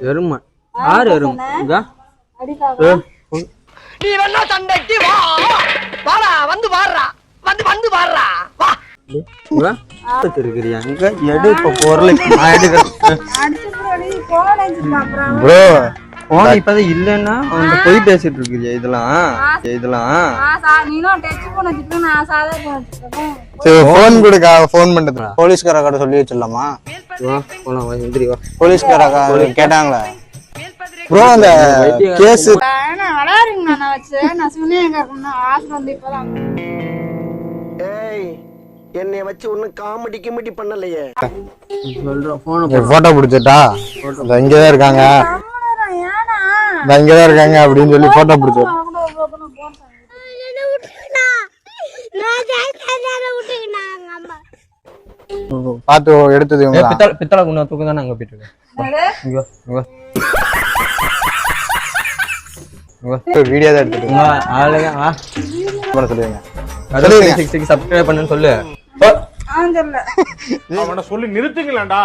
எருமை ஆறு எருமை நீ வேணா சண்டைக்கு வா வாடா வந்து பாடுறா வந்து பாடுறா வா இருக்கிறியா எங்க எடு இப்ப பொருள் நான் எடுக்கிறேன் ப்ரோ போன் இப்பதான் இல்லன்னா அவங்க போய் பேசிட்டு இருக்கிறியா இதெல்லாம் சரி போன் கொடுக்கா போன் பண்றது போலீஸ்கார கடை சொல்லி வச்சிடலாமா போலீஸ்கார கேட்டாங்களா ப்ரோ அந்த கேஸ் என்னை வச்சு ஒன்னும் காமெடி பண்ணலையே போட்டோ பிடிச்சிட்டா இங்கதான் இருக்காங்க அப்படின்னு சொல்லி போட்டோ பிடிச்சோம் பாத்து எடுத்தது பித்தளை குண்டா தூக்கு தானே அங்க போயிட்டு வீடியோ தான் எடுத்துட்டு சொல்லுங்க சப்ஸ்கிரைப் பண்ணுன்னு சொல்லு சொல்லி நிறுத்துங்களேன்டா.